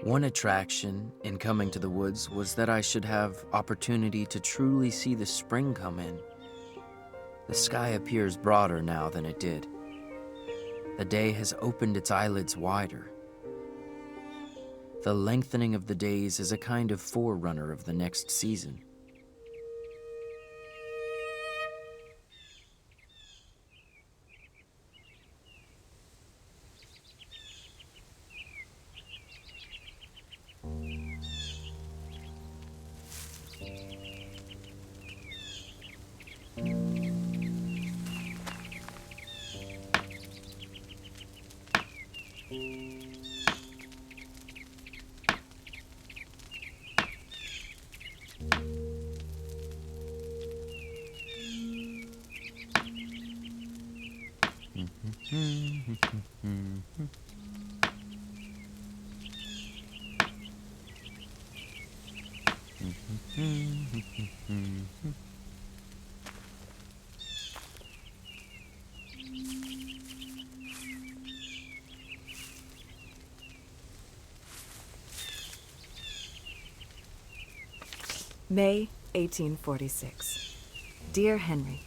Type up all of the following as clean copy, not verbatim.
One attraction in coming to the woods was that I should have opportunity to truly see the spring come in. The sky appears broader now than it did. The day has opened its eyelids wider. The lengthening of the days is a kind of forerunner of the next season. May 1846. Dear Henry,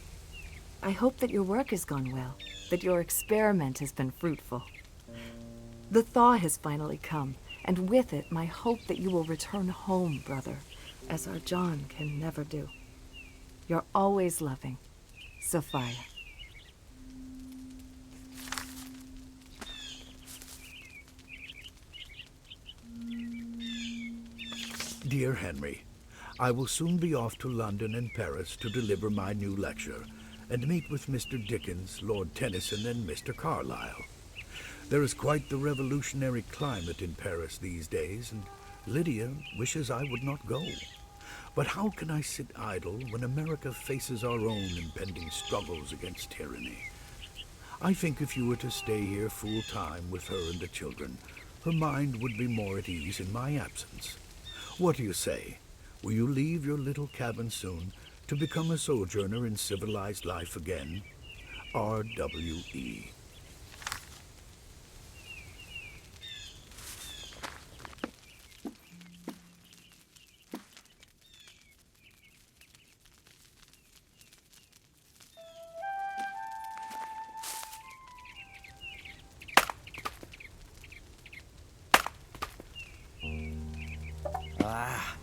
I hope that your work has gone well, that your experiment has been fruitful. The thaw has finally come, and with it my hope that you will return home, brother, as our John can never do. Your always loving, Sophia. Dear Henry, I will soon be off to London and Paris to deliver my new lecture and meet with Mr. Dickens, Lord Tennyson, and Mr. Carlyle. There is quite the revolutionary climate in Paris these days, and Lydia wishes I would not go. But how can I sit idle when America faces our own impending struggles against tyranny? I think if you were to stay here full time with her and the children, her mind would be more at ease in my absence. What do you say? Will you leave your little cabin soon to become a sojourner in civilized life again? R.W.E. Ah.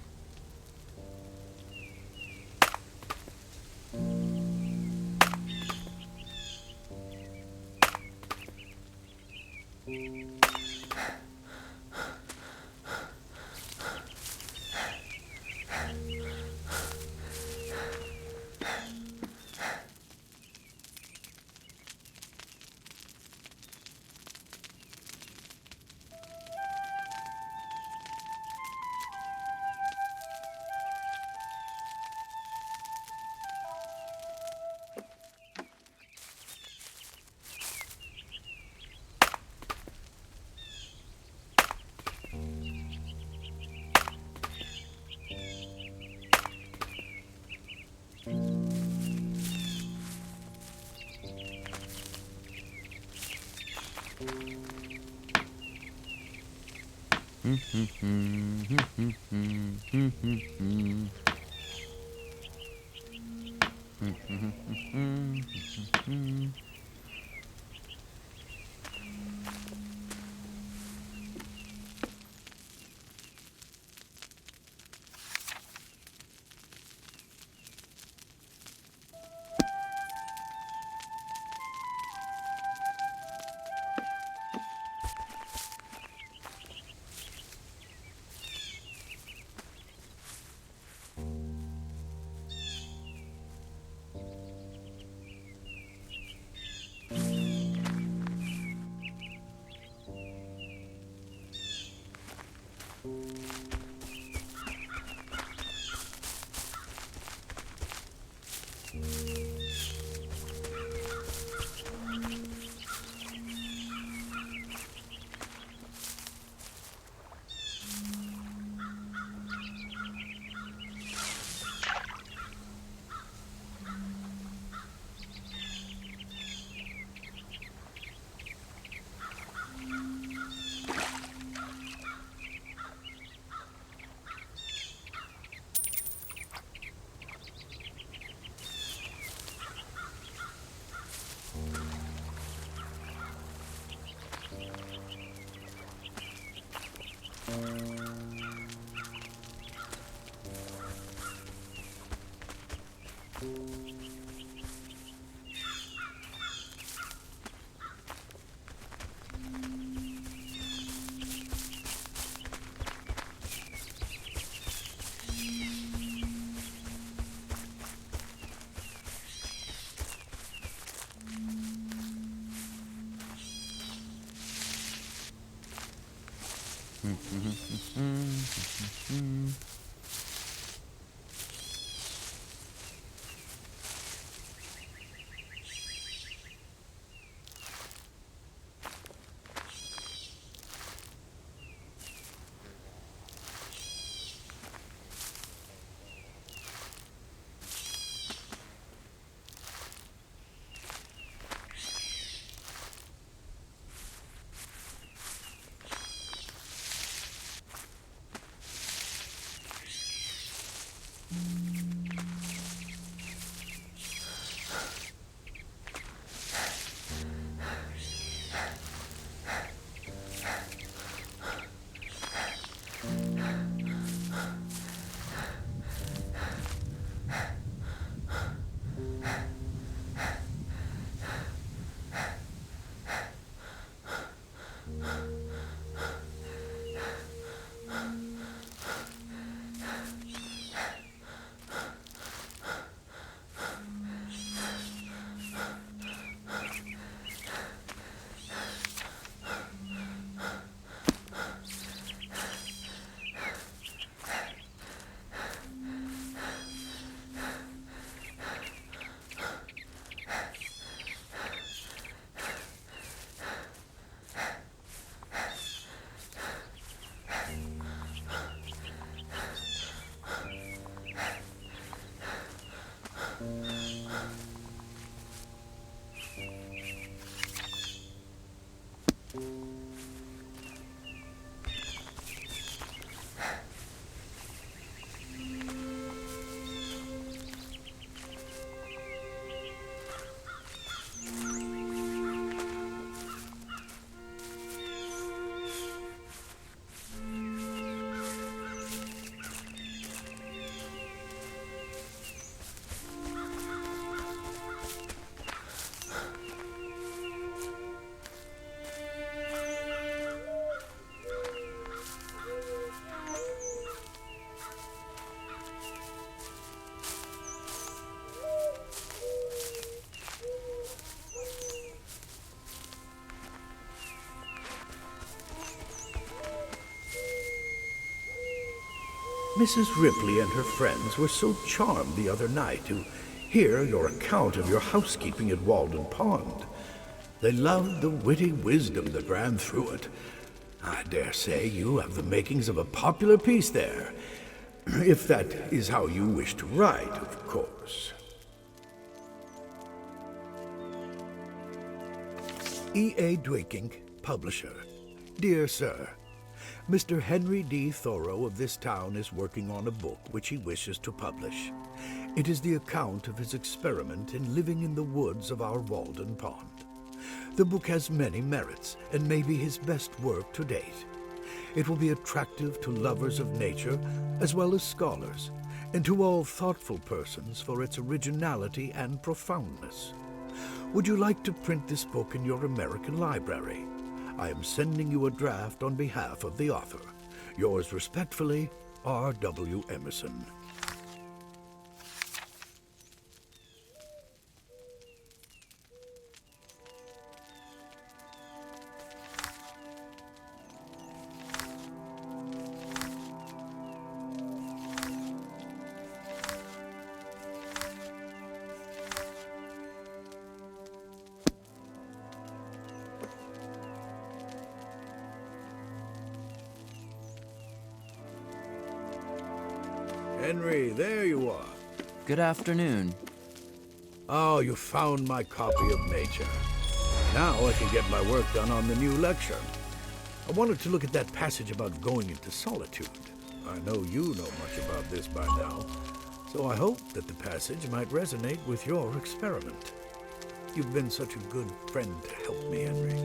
Mrs. Ripley and her friends were so charmed the other night to hear your account of your housekeeping at Walden Pond. They loved the witty wisdom that ran through it. I dare say you have the makings of a popular piece there, if that is how you wish to write, of course. E.A. Dwaking, publisher. Dear Sir, Mr. Henry D. Thoreau of this town is working on a book which he wishes to publish. It is the account of his experiment in living in the woods of our Walden Pond. The book has many merits and may be his best work to date. It will be attractive to lovers of nature as well as scholars, and to all thoughtful persons for its originality and profoundness. Would you like to print this book in your American library? I am sending you a draft on behalf of the author. Yours respectfully, R. W. Emerson. Henry, there you are. Good afternoon. Oh, you found my copy of Nature. Now I can get my work done on the new lecture. I wanted to look at that passage about going into solitude. I know you know much about this by now, so I hope that the passage might resonate with your experiment. You've been such a good friend to help me, Henry.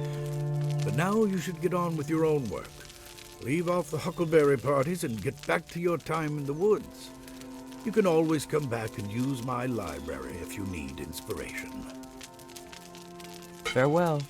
But now you should get on with your own work. Leave off the huckleberry parties and get back to your time in the woods. You can always come back and use my library if you need inspiration. Farewell.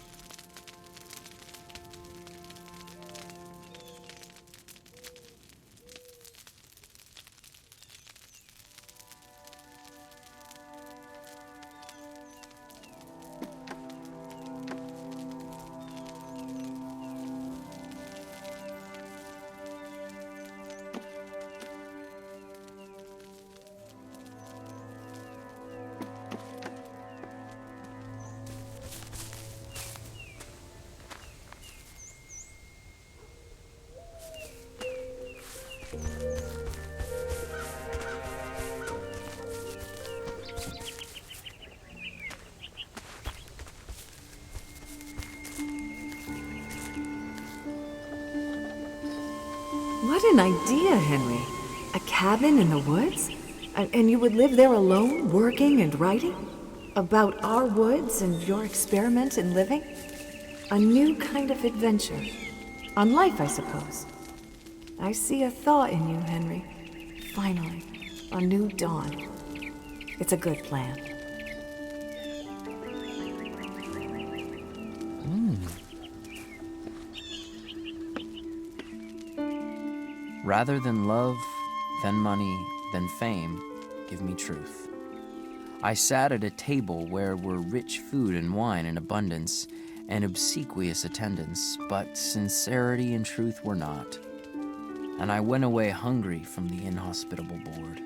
What an idea, Henry. A cabin in the woods? And you would live there alone, working and writing? About our woods and your experiment in living? A new kind of adventure. On life, I suppose. I see a thaw in you, Henry. Finally, a new dawn. It's a good plan. Rather than love, than money, than fame, give me truth. I sat at a table where were rich food and wine in abundance, and obsequious attendance, but sincerity and truth were not. And I went away hungry from the inhospitable board.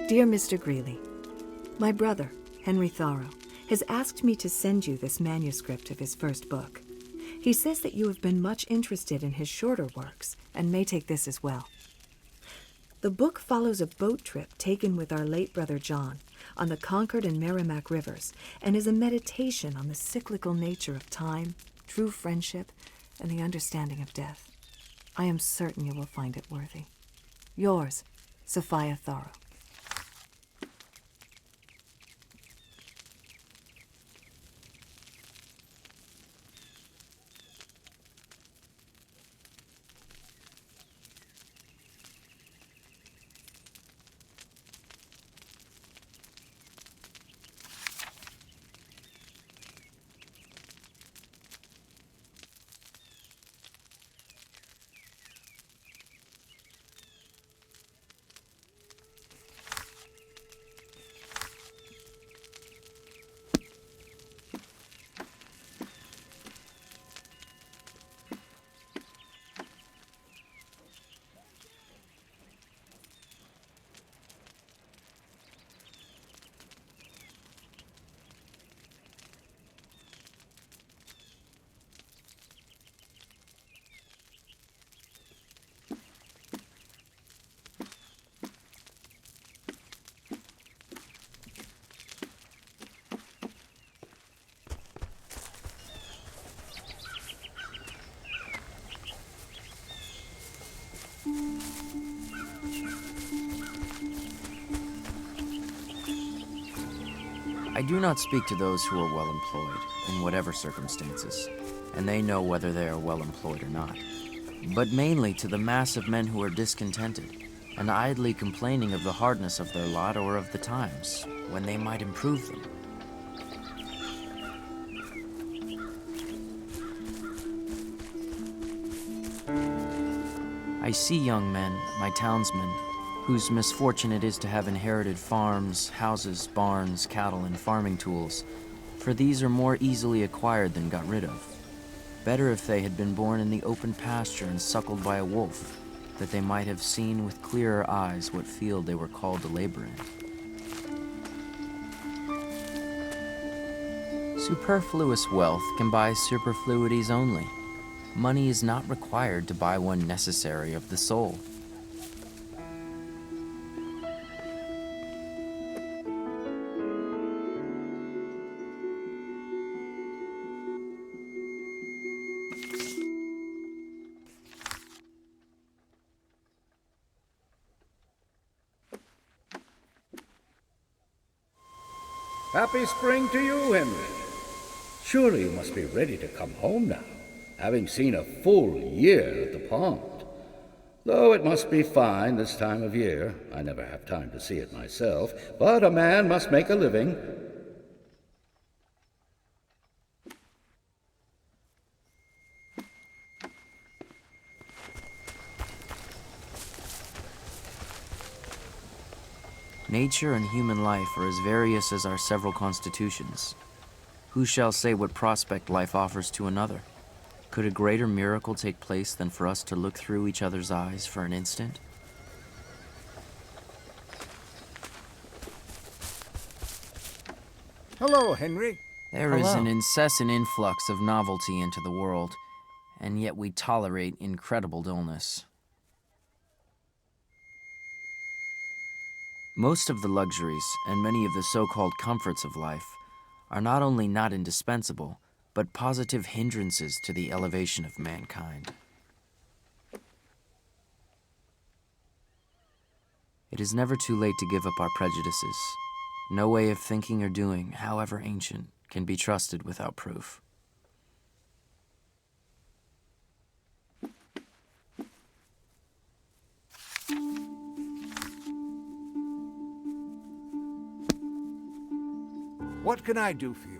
Dear Mr. Greeley, my brother, Henry Thoreau, has asked me to send you this manuscript of his first book. He says that you have been much interested in his shorter works and may take this as well. The book follows a boat trip taken with our late brother John on the Concord and Merrimack rivers and is a meditation on the cyclical nature of time, true friendship, and the understanding of death. I am certain you will find it worthy. Yours, Sophia Thoreau. I do not speak to those who are well employed, in whatever circumstances, and they know whether they are well employed or not, but mainly to the mass of men who are discontented, and idly complaining of the hardness of their lot or of the times, when they might improve them. I see young men, my townsmen, whose misfortune it is to have inherited farms, houses, barns, cattle, and farming tools, for these are more easily acquired than got rid of. Better if they had been born in the open pasture and suckled by a wolf, that they might have seen with clearer eyes what field they were called to labor in. Superfluous wealth can buy superfluities only. Money is not required to buy one necessary of the soul. Happy spring to you, Henry. Surely you must be ready to come home now, having seen a full year at the pond. Though it must be fine this time of year. I never have time to see it myself, but a man must make a living. Nature and human life are as various as our several constitutions. Who shall say what prospect life offers to another? Could a greater miracle take place than for us to look through each other's eyes for an instant? Hello, Henry. There is an incessant influx of novelty into the world, and yet we tolerate incredible dullness. Most of the luxuries and many of the so-called comforts of life are not only not indispensable, but positive hindrances to the elevation of mankind. It is never too late to give up our prejudices. No way of thinking or doing, however ancient, can be trusted without proof. What can I do for you?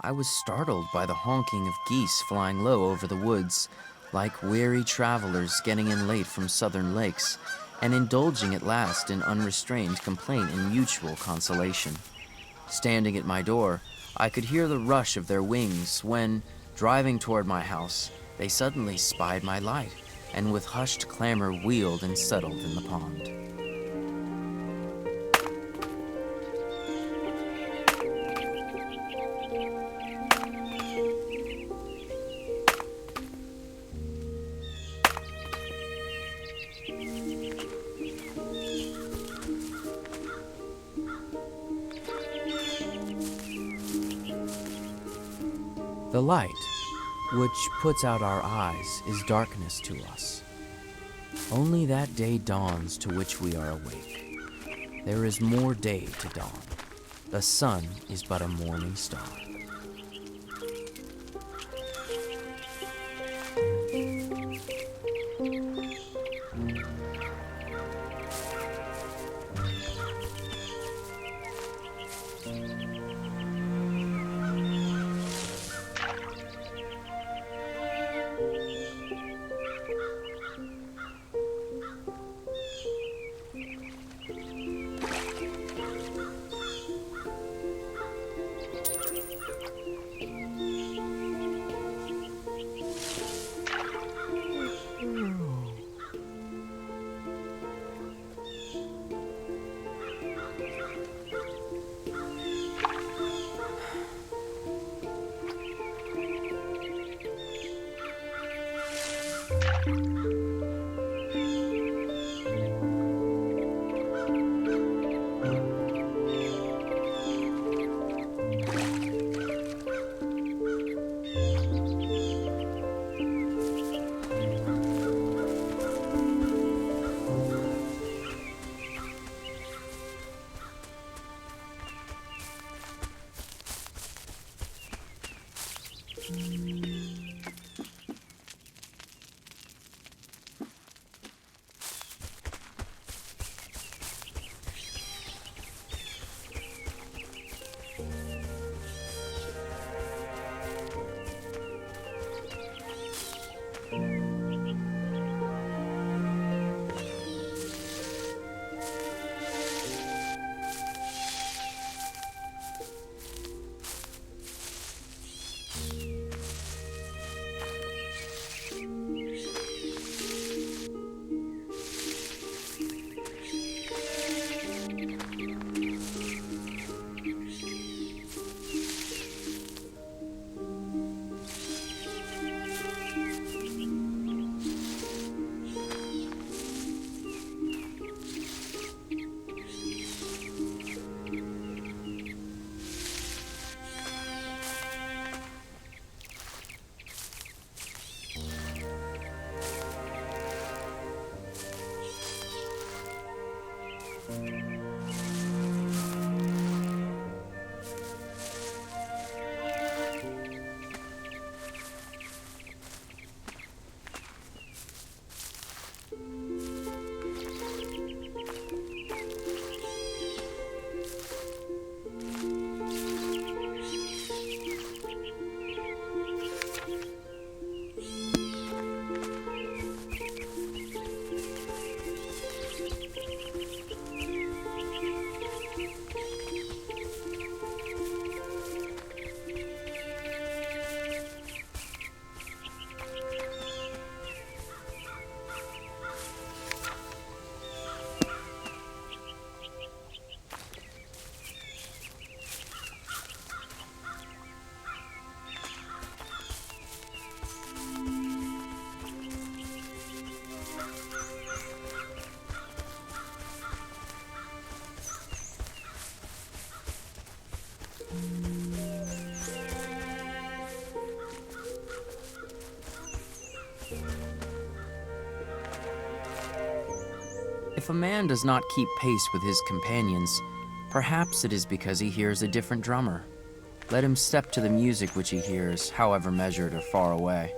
I was startled by the honking of geese flying low over the woods, like weary travelers getting in late from southern lakes, and indulging at last in unrestrained complaint and mutual consolation. Standing at my door, I could hear the rush of their wings when, driving toward my house, they suddenly spied my light, and with hushed clamor wheeled and settled in the pond. The light, which puts out our eyes, is darkness to us. Only that day dawns to which we are awake. There is more day to dawn. The sun is but a morning star. If a man does not keep pace with his companions, perhaps it is because he hears a different drummer. Let him step to the music which he hears, however measured or far away.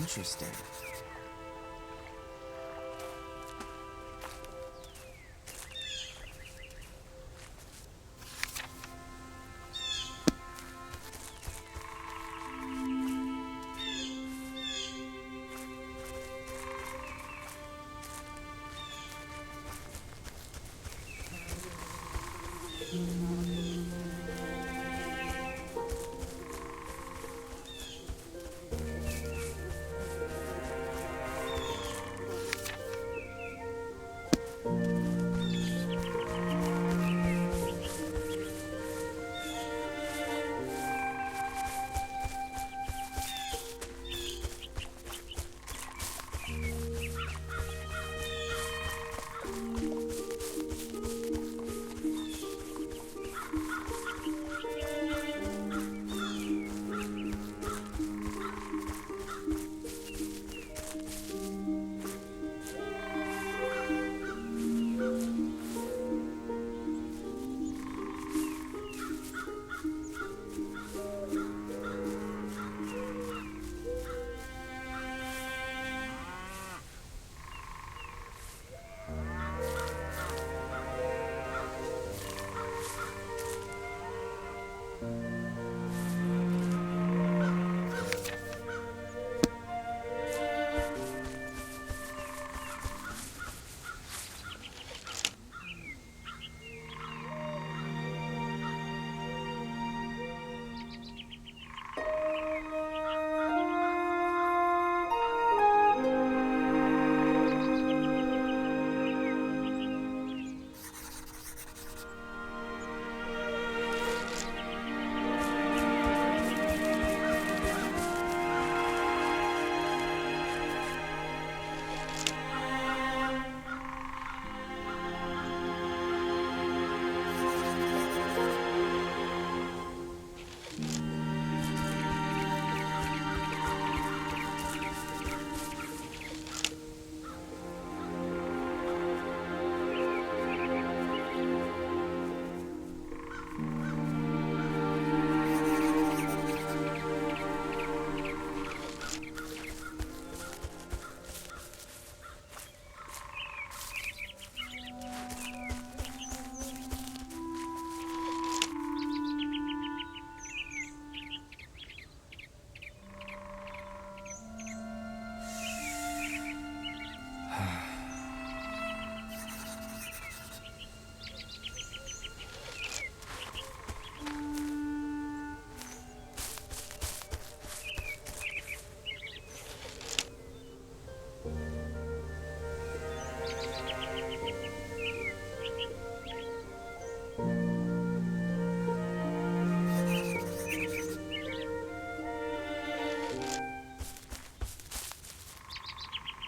Interesting.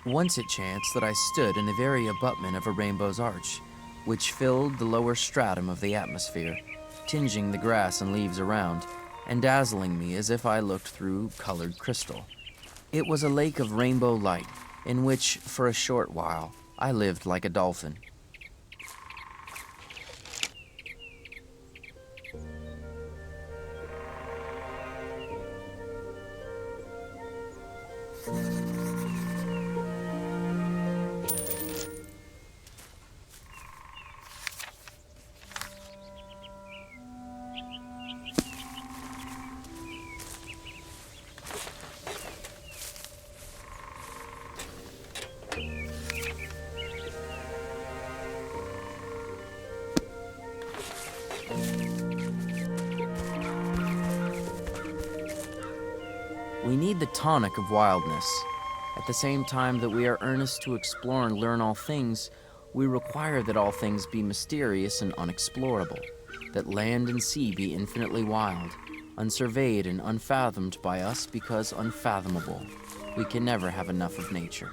Once it chanced that I stood in the very abutment of a rainbow's arch, which filled the lower stratum of the atmosphere, tinging the grass and leaves around, and dazzling me as if I looked through colored crystal. It was a lake of rainbow light, in which, for a short while, I lived like a dolphin. We need the tonic of wildness. At the same time that we are earnest to explore and learn all things, we require that all things be mysterious and unexplorable, that land and sea be infinitely wild, unsurveyed and unfathomed by us because unfathomable. We can never have enough of nature.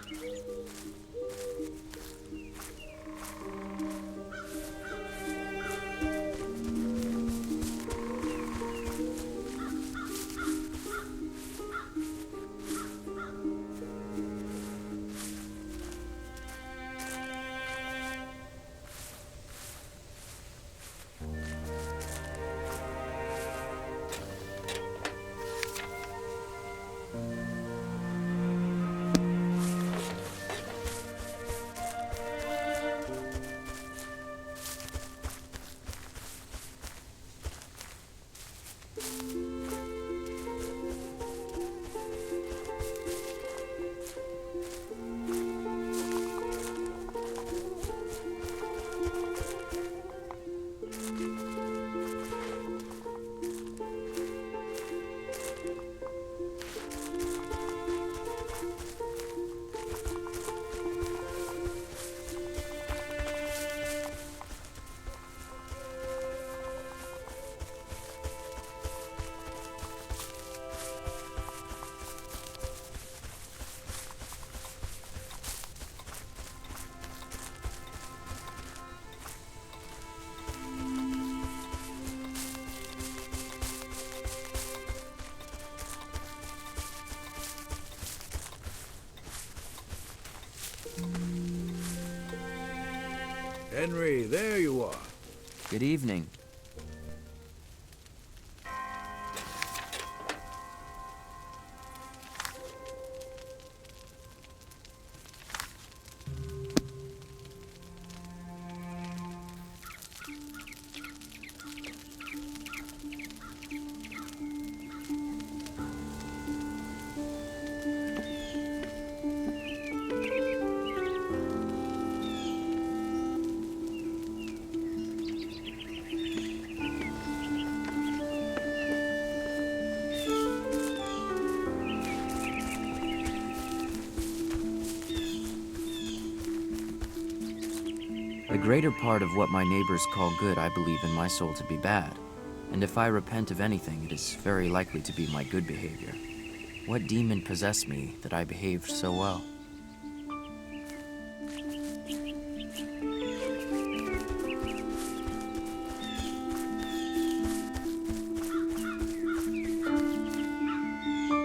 Henry, there you are. Good evening. The greater part of what my neighbors call good I believe in my soul to be bad, and if I repent of anything, it is very likely to be my good behavior. What demon possessed me that I behaved so well?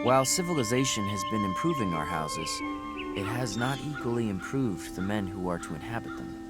While civilization has been improving our houses, it has not equally improved the men who are to inhabit them.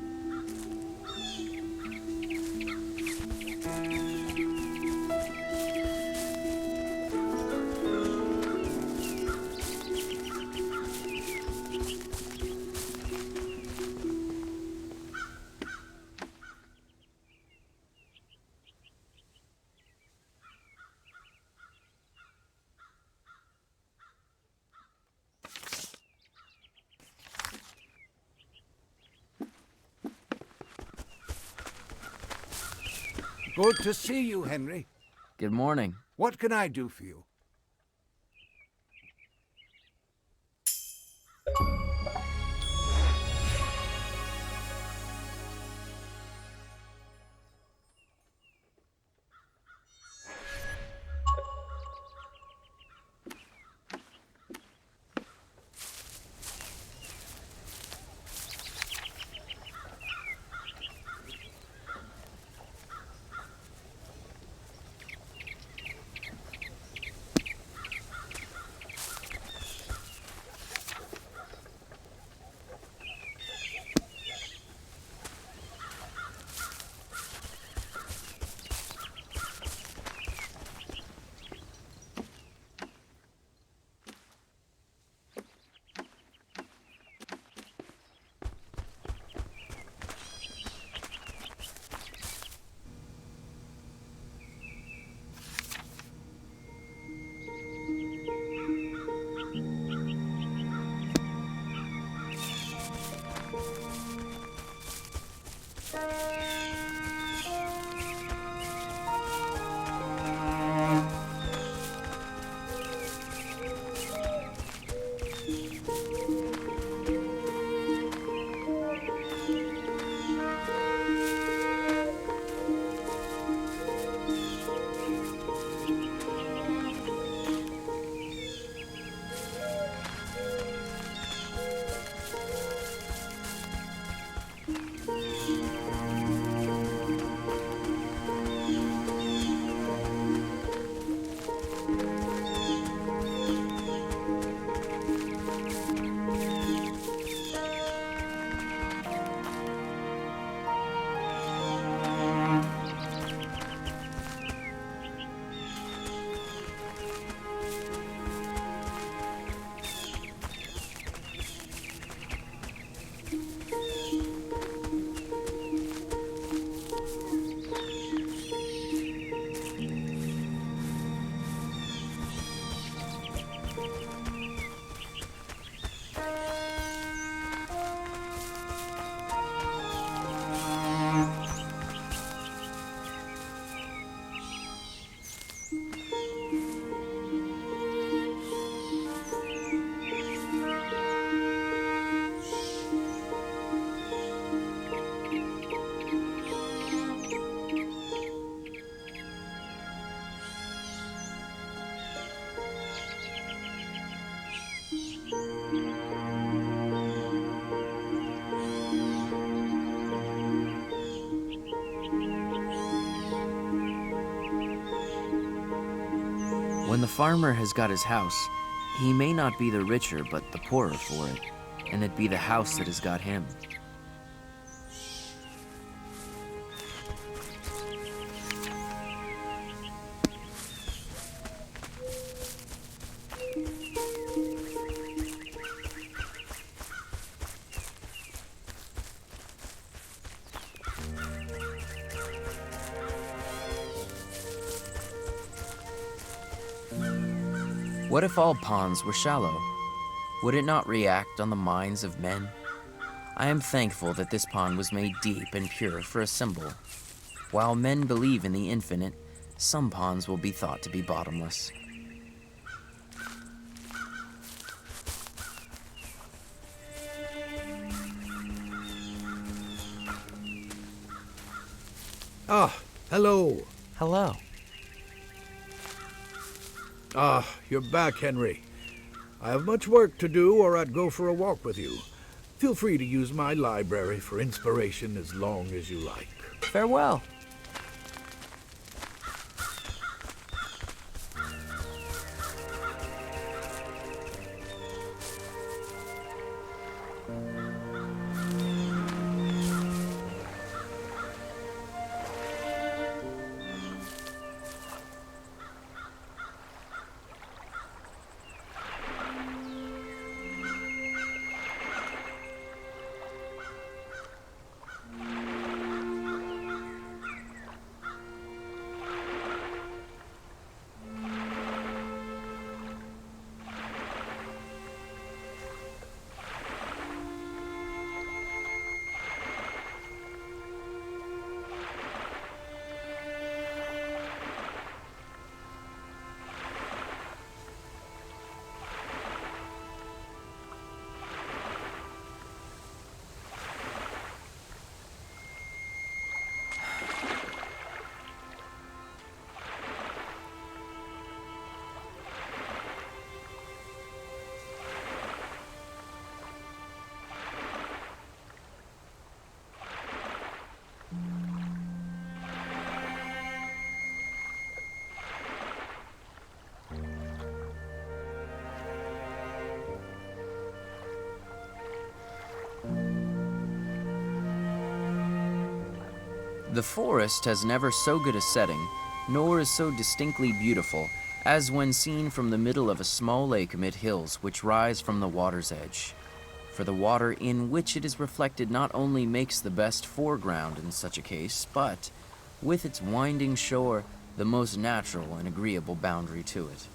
Good to see you, Henry. Good morning. What can I do for you? When the farmer has got his house, he may not be the richer but the poorer for it, and it be the house that has got him. What if all ponds were shallow? Would it not react on the minds of men? I am thankful that this pond was made deep and pure for a symbol. While men believe in the infinite, some ponds will be thought to be bottomless. Ah, hello. Hello. Ah, you're back, Henry. I have much work to do, or I'd go for a walk with you. Feel free to use my library for inspiration as long as you like. Farewell. The forest has never so good a setting, nor is so distinctly beautiful, as when seen from the middle of a small lake amid hills which rise from the water's edge. For the water in which it is reflected not only makes the best foreground in such a case, but, with its winding shore, the most natural and agreeable boundary to it.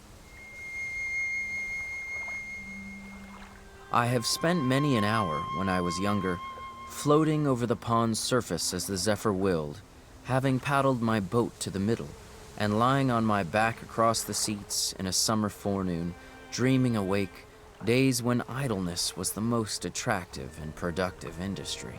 I have spent many an hour, when I was younger, floating over the pond's surface as the zephyr willed, having paddled my boat to the middle, and lying on my back across the seats in a summer forenoon, dreaming awake days when idleness was the most attractive and productive industry.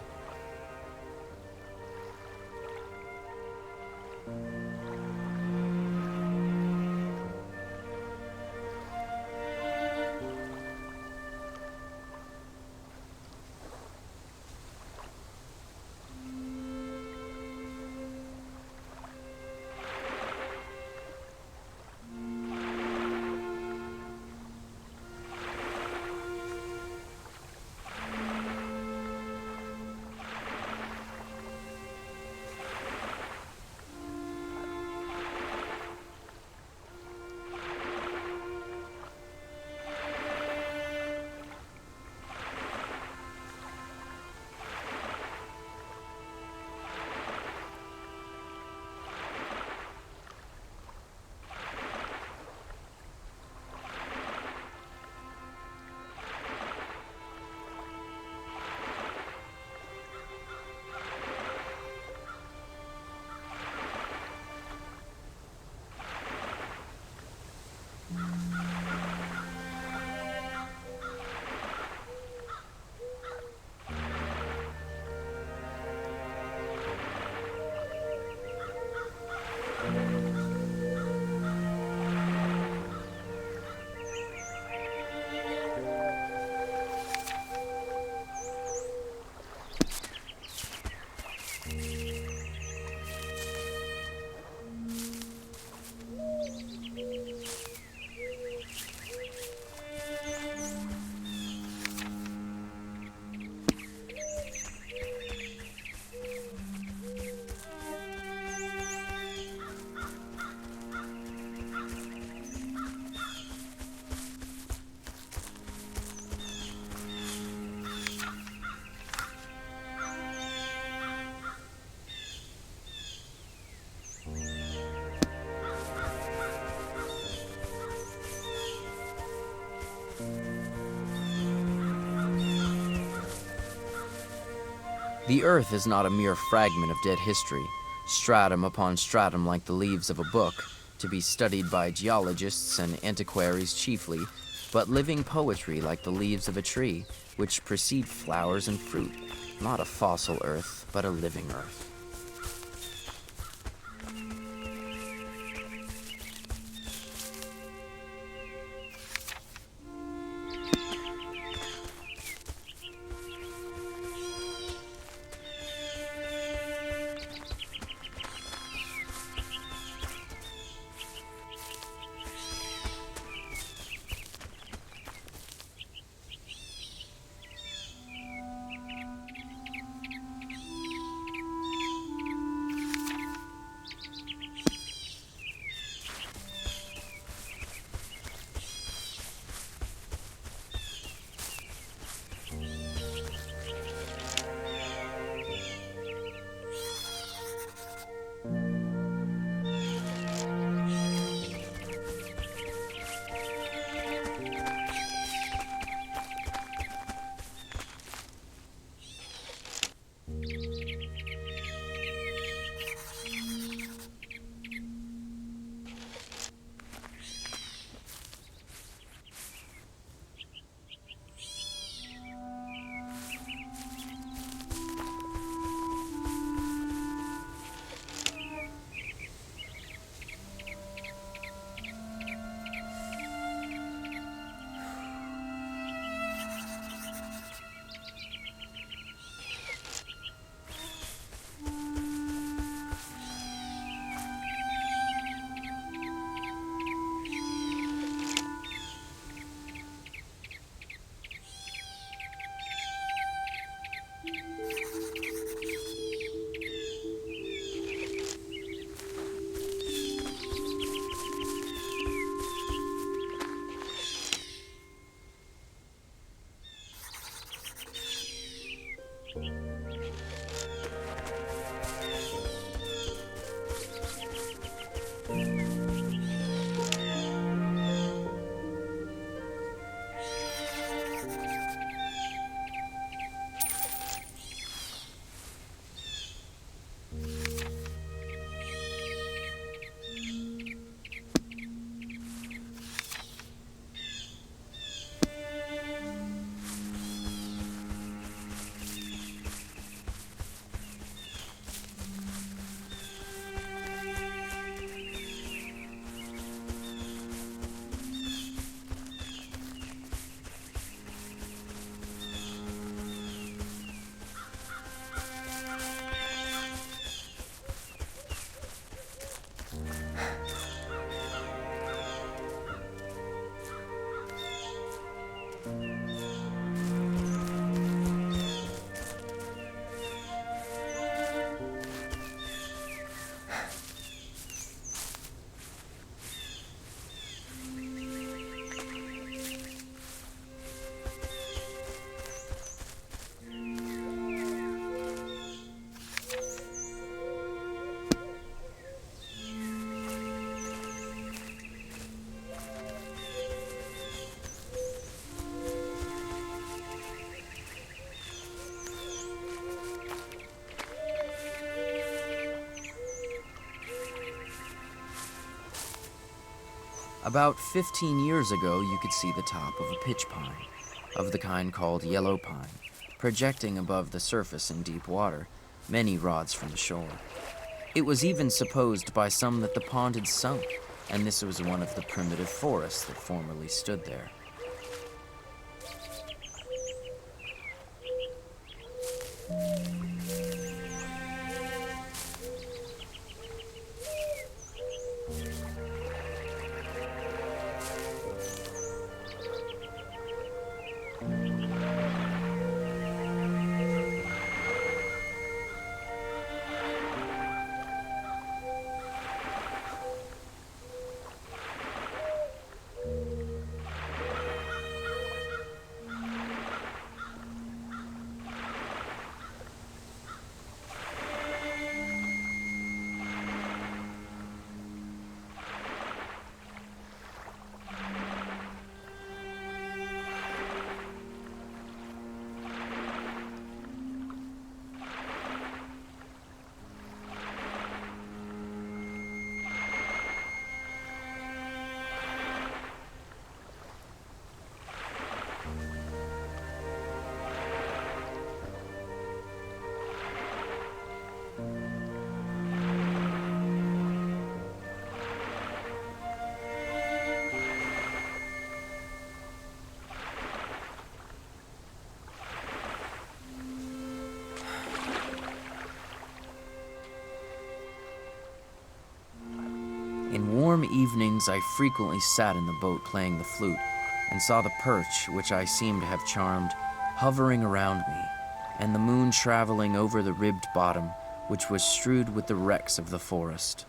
The Earth is not a mere fragment of dead history, stratum upon stratum like the leaves of a book, to be studied by geologists and antiquaries chiefly, but living poetry like the leaves of a tree, which precede flowers and fruit, not a fossil Earth, but a living Earth. About 15 years ago, you could see the top of a pitch pine, of the kind called yellow pine, projecting above the surface in deep water, many rods from the shore. It was even supposed by some that the pond had sunk, and this was one of the primitive forests that formerly stood there. warm evenings, I frequently sat in the boat playing the flute and saw the perch, which I seemed to have charmed, hovering around me, and the moon traveling over the ribbed bottom, which was strewed with the wrecks of the forest.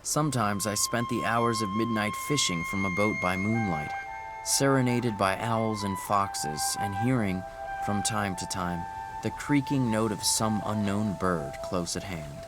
Sometimes I spent the hours of midnight fishing from a boat by moonlight, serenaded by owls and foxes, and hearing, from time to time, the creaking note of some unknown bird close at hand.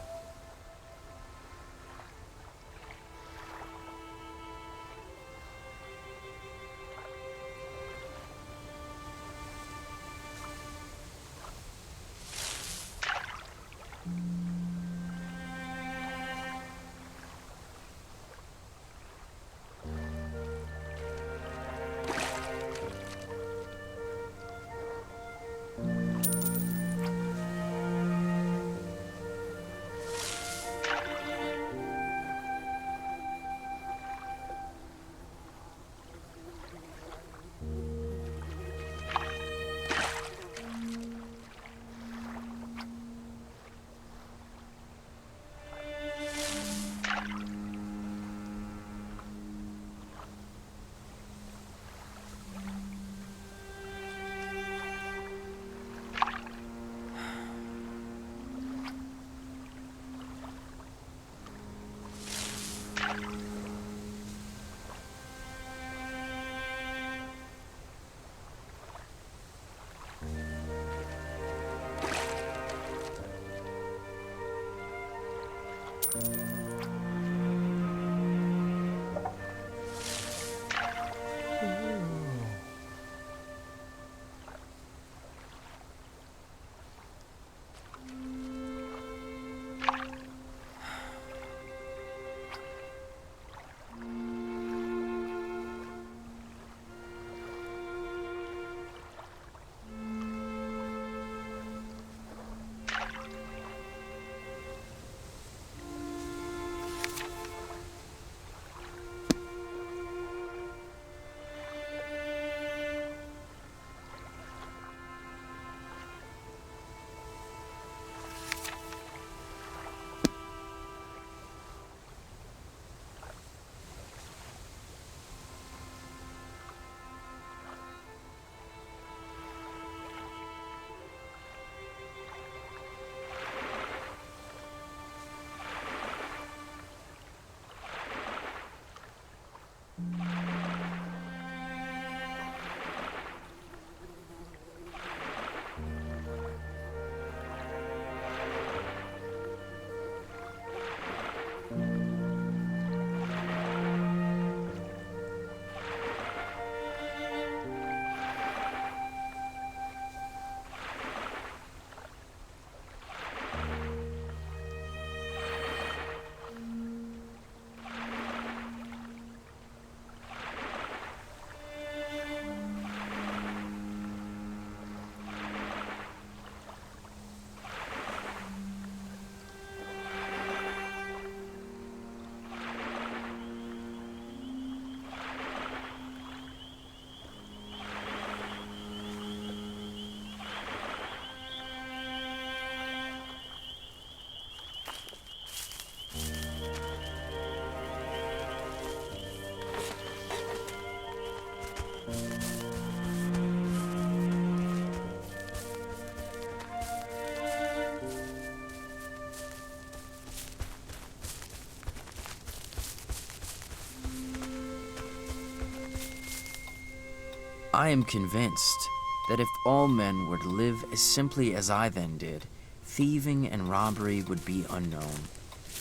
I am convinced that if all men were to live as simply as I then did, thieving and robbery would be unknown.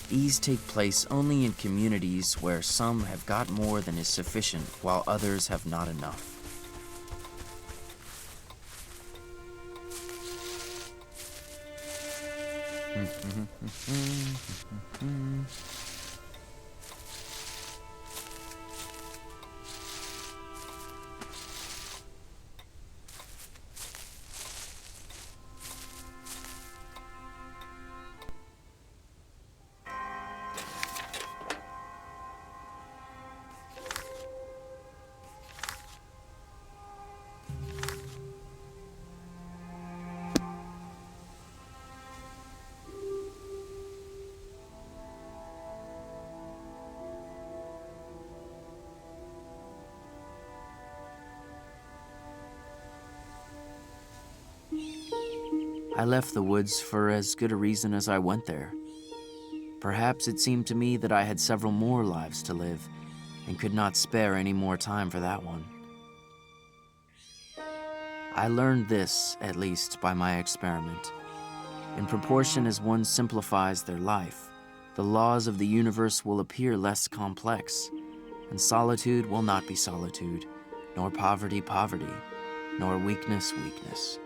These take place only in communities where some have got more than is sufficient while others have not enough. I left the woods for as good a reason as I went there. Perhaps it seemed to me that I had several more lives to live and could not spare any more time for that one. I learned this, at least, by my experiment. In proportion as one simplifies their life, the laws of the universe will appear less complex, and solitude will not be solitude, nor poverty poverty, nor weakness weakness.